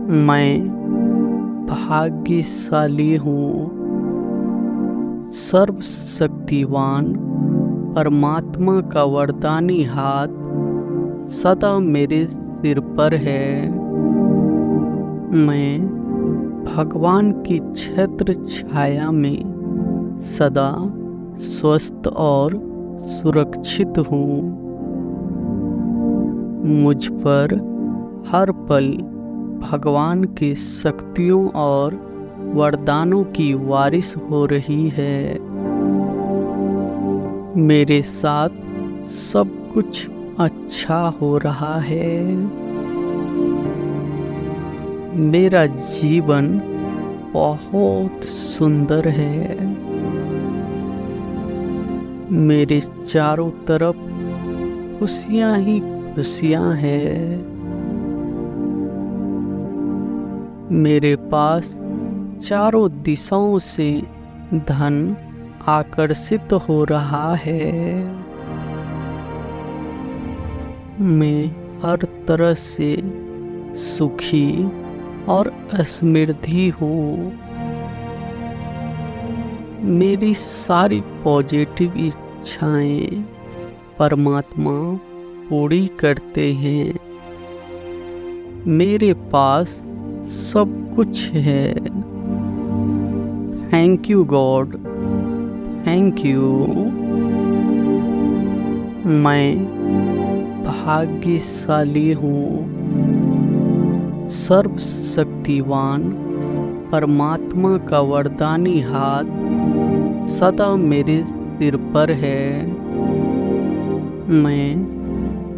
मैं भाग्यशाली हूँ। सर्वशक्तिवान परमात्मा का वरदानी हाथ सदा मेरे सिर पर है। मैं भगवान की छत्र छाया में सदा स्वस्थ और सुरक्षित हूँ। मुझ पर हर पल भगवान की शक्तियों और वरदानों की बारिश हो रही है। मेरे साथ सब कुछ अच्छा हो रहा है। मेरा जीवन बहुत सुंदर है। मेरे चारों तरफ खुशियां ही खुशियां हैं। मेरे पास चारों दिशाओं से धन आकर्षित हो रहा है। मैं हर तरह से सुखी और समृद्धि हूँ। मेरी सारी पॉजिटिव इच्छाएं परमात्मा पूरी करते हैं। मेरे पास सब कुछ है। Thank you God, thank you. मैं भाग्यशाली हूँ। सर्वशक्तिवान परमात्मा का वरदानी हाथ सदा मेरे सिर पर है। मैं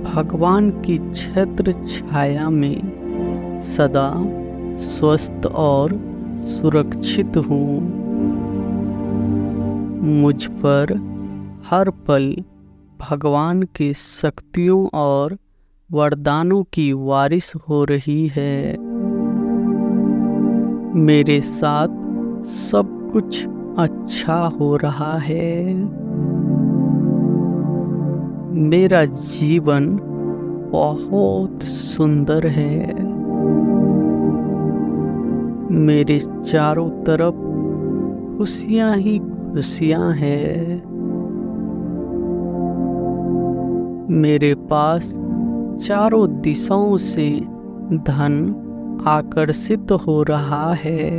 भगवान की छत्र छाया में सदा स्वस्थ और सुरक्षित हूँ। मुझ पर हर पल भगवान की शक्तियों और वरदानों की बारिश हो रही है। मेरे साथ सब कुछ अच्छा हो रहा है। मेरा जीवन बहुत सुंदर है। मेरे चारों तरफ खुशियां ही खुशियां हैं। मेरे पास चारों दिशाओं से धन आकर्षित हो रहा है।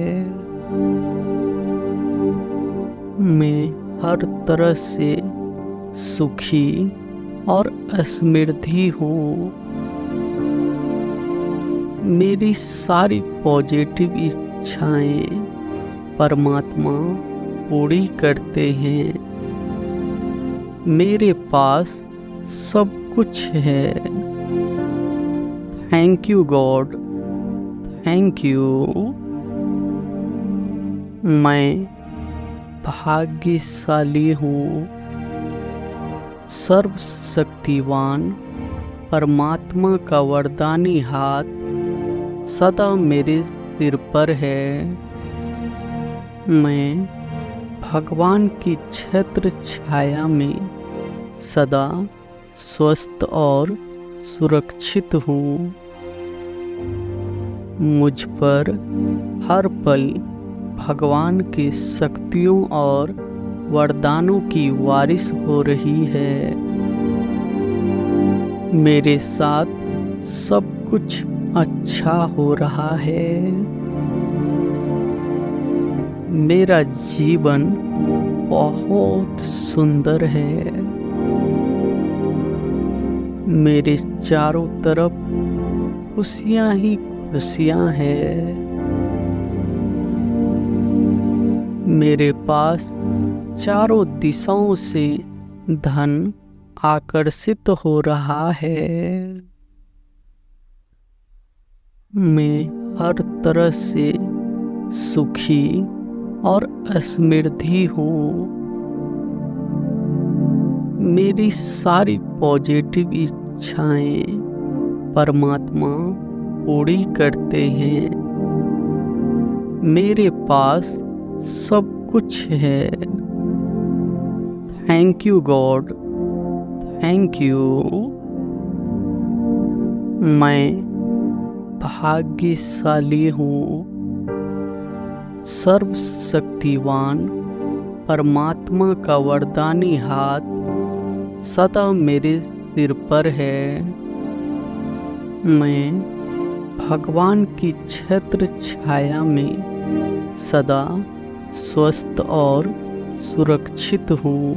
मैं हर तरह से सुखी और समृद्धि हूँ। मेरी सारी पॉजिटिव इच्छाएं परमात्मा पूरी करते हैं। मेरे पास सब कुछ है। Thank you God, thank you. मैं भाग्यशाली हूँ। सर्वशक्तिवान परमात्मा का वरदानी हाथ सदा मेरे सिर पर है। मैं भगवान की छत्र छाया में सदा स्वस्थ और सुरक्षित हूँ। मुझ पर हर पल भगवान की शक्तियों और वरदानों की बारिश हो रही है। मेरे साथ सब कुछ अच्छा हो रहा है। मेरा जीवन बहुत सुंदर है। मेरे चारों तरफ खुशियां ही खुशियां हैं। मेरे पास चारों दिशाओं से धन आकर्षित हो रहा है। मैं हर तरह से सुखी और समृद्धि हूँ। मेरी सारी पॉजिटिव इच्छाएं परमात्मा पूरी करते हैं। मेरे पास सब कुछ है। Thank you God, thank you. मैं भाग्यशाली हूँ। सर्वशक्तिवान परमात्मा का वरदानी हाथ सदा मेरे सिर पर है। मैं भगवान की छत्र छाया में सदा स्वस्थ और सुरक्षित हूँ।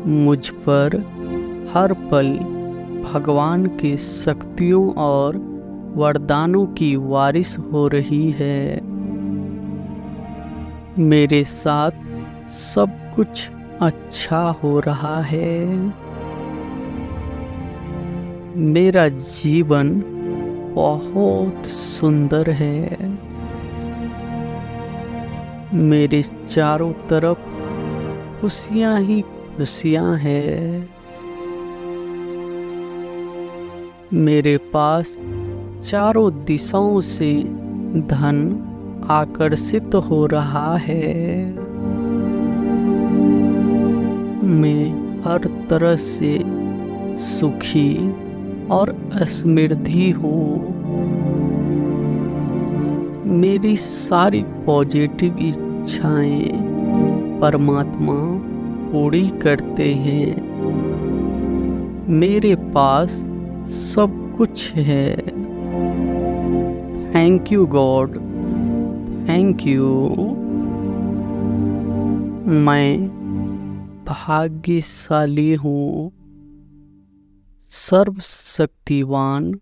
मुझ पर हर पल भगवान की शक्तियों और वरदानों की बारिश हो रही है। मेरे साथ सब कुछ अच्छा हो रहा है। मेरा जीवन बहुत सुंदर है। मेरे चारों तरफ खुशियां ही खुशियां हैं। मेरे पास चारों दिशाओं से धन आकर्षित हो रहा है। मैं हर तरह से सुखी और समृद्धि हूँ। मेरी सारी पॉजिटिव इच्छाएं परमात्मा पूरी करते हैं। मेरे पास सब कुछ है। Thank you God, thank you. मैं भाग्यशाली हूँ। सर्वशक्तिवान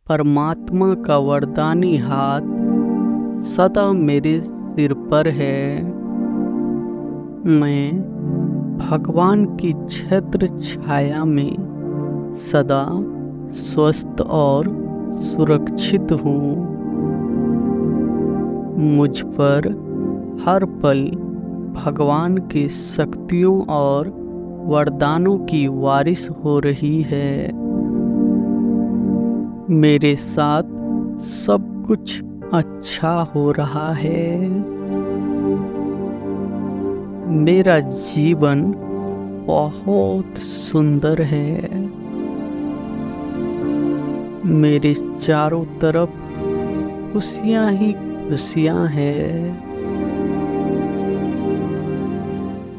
परमात्मा का वरदानी हाथ सदा मेरे सिर पर है। मैं भगवान की छत्र छाया में सदा स्वस्थ और सुरक्षित हूँ। मुझ पर हर पल भगवान की शक्तियों और वरदानों की बारिश हो रही है। मेरे साथ सब कुछ अच्छा हो रहा है। मेरा जीवन बहुत सुंदर है। मेरे चारों तरफ खुशियां ही खुशियां हैं।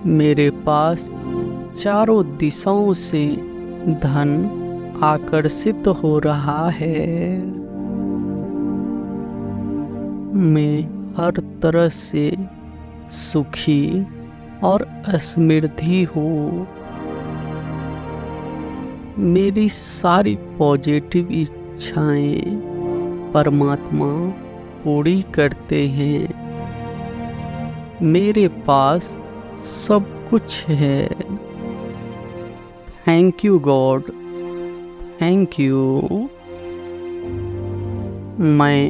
मेरे पास चारों दिशाओं से धन आकर्षित हो रहा है। मैं हर तरह से सुखी और समृद्धि हूँ। मेरी सारी पॉजिटिव इच्छाएं परमात्मा पूरी करते हैं। मेरे पास सब कुछ है। Thank you God, thank you. मैं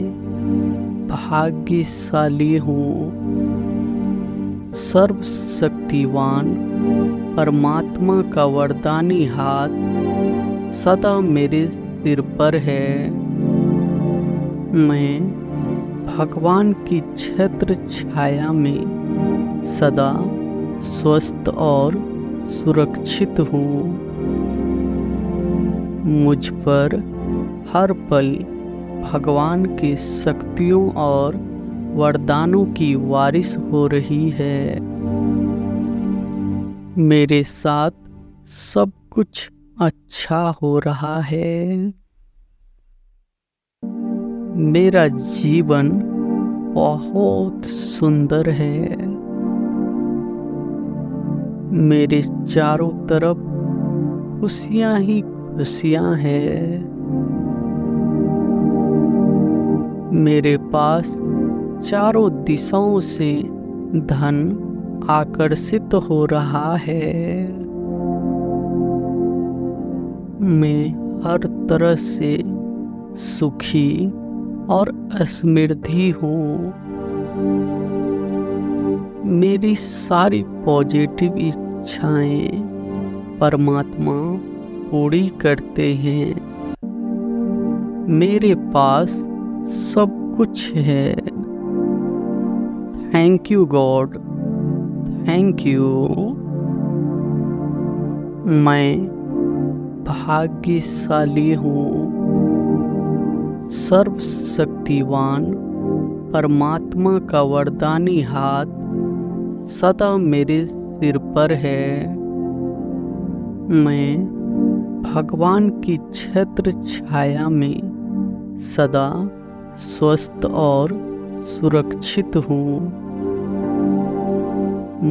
भाग्यशाली हूँ। सर्वशक्तिवान परमात्मा का वरदानी हाथ सदा मेरे सिर पर है। मैं भगवान की छत्र छाया में सदा स्वस्थ और सुरक्षित हूँ। मुझ पर हर पल भगवान की शक्तियों और वरदानों की बारिश हो रही है। मेरे साथ सब कुछ अच्छा हो रहा है। मेरा जीवन बहुत सुंदर है। मेरे चारों तरफ खुशियां ही खुशियां हैं। मेरे पास चारों दिशाओं से धन आकर्षित हो रहा है। मैं हर तरह से सुखी और समृद्धि हूँ। मेरी सारी पॉजिटिव इच्छाएं परमात्मा पूरी करते हैं। मेरे पास सब कुछ है। Thank you God, thank you. मैं भाग्यशाली हूँ। सर्वशक्तिवान परमात्मा का वरदानी हाथ सदा मेरे सिर पर है। मैं भगवान की छत्र छाया में सदा स्वस्थ और सुरक्षित हूँ।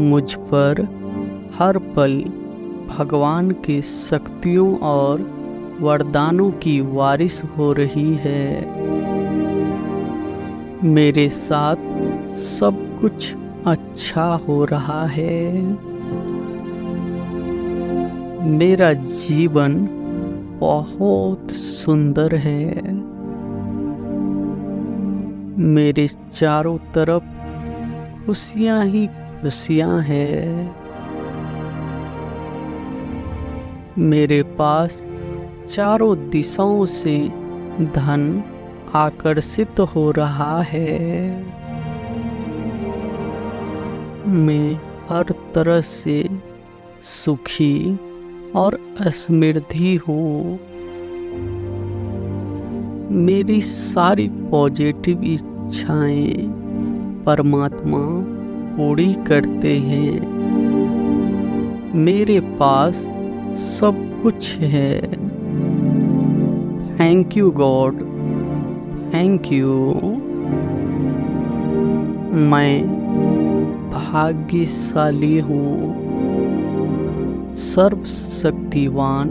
मुझ पर हर पल भगवान की शक्तियों और वरदानों की बारिश हो रही है। मेरे साथ सब कुछ अच्छा हो रहा है। मेरा जीवन बहुत सुंदर है। मेरे चारों तरफ खुशियां ही खुशियां हैं। मेरे पास चारों दिशाओं से धन आकर्षित हो रहा है। मैं हर तरह से सुखी और समृद्धि हूँ। मेरी सारी पॉजिटिव इच्छाएं परमात्मा पूरी करते हैं। मेरे पास सब कुछ है। Thank you God, thank you. मैं भाग्यशाली हूँ। सर्वशक्तिवान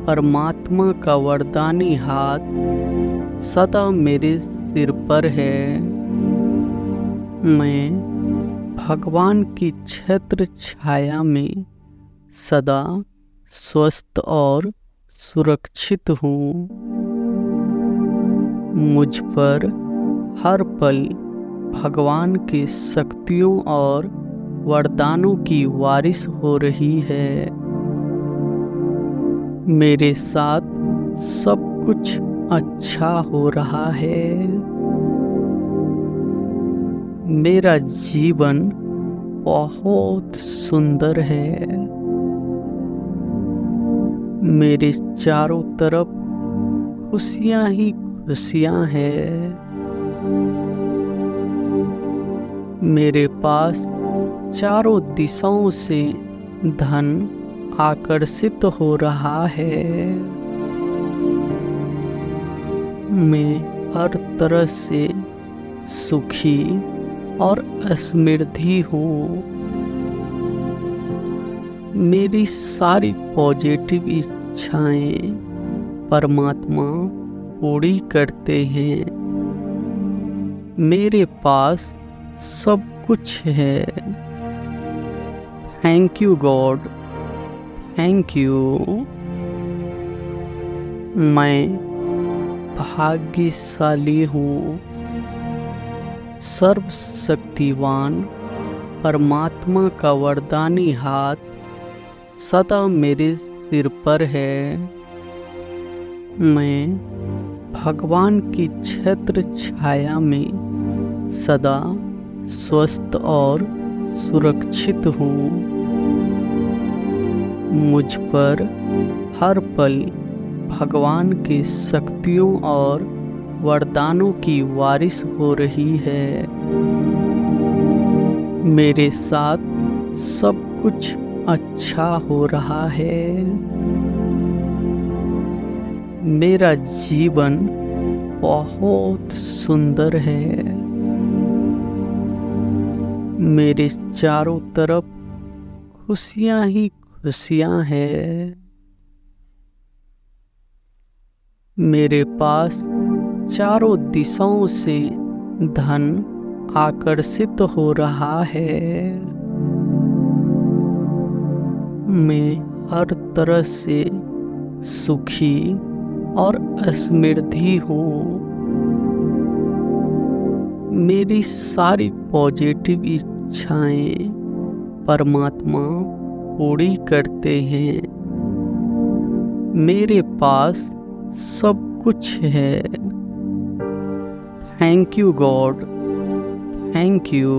परमात्मा का वरदानी हाथ सदा मेरे सिर पर है। मैं भगवान की छत्र छाया में सदा स्वस्थ और सुरक्षित हूँ। मुझ पर हर पल भगवान की शक्तियों और वरदानों की बारिश हो रही है। मेरे साथ सब कुछ अच्छा हो रहा है। मेरा जीवन बहुत सुंदर है। मेरे चारों तरफ खुशियां ही खुशियां हैं। मेरे पास चारों दिशाओं से धन आकर्षित हो रहा है। मैं हर तरह से सुखी और समृद्धि हूँ। मेरी सारी पॉजिटिव इच्छाएं परमात्मा पूरी करते हैं। मेरे पास सब कुछ है। Thank you God, thank you. मैं भाग्यशाली हूँ। सर्वशक्तिवान परमात्मा का वरदानी हाथ सदा मेरे सिर पर है। मैं भगवान की छत्र छाया में सदा स्वस्थ और सुरक्षित हूँ। मुझ पर हर पल भगवान की शक्तियों और वरदानों की बारिश हो रही है। मेरे साथ सब कुछ अच्छा हो रहा है। मेरा जीवन बहुत सुंदर है। मेरे चारों तरफ खुशियां ही खुशियां हैं। मेरे पास चारों दिशाओं से धन आकर्षित हो रहा है। मैं हर तरह से सुखी और समृद्धि हूँ। मेरी सारी पॉजिटिव इच्छाएं परमात्मा पूरी करते हैं। मेरे पास सब कुछ है। Thank you God, thank you.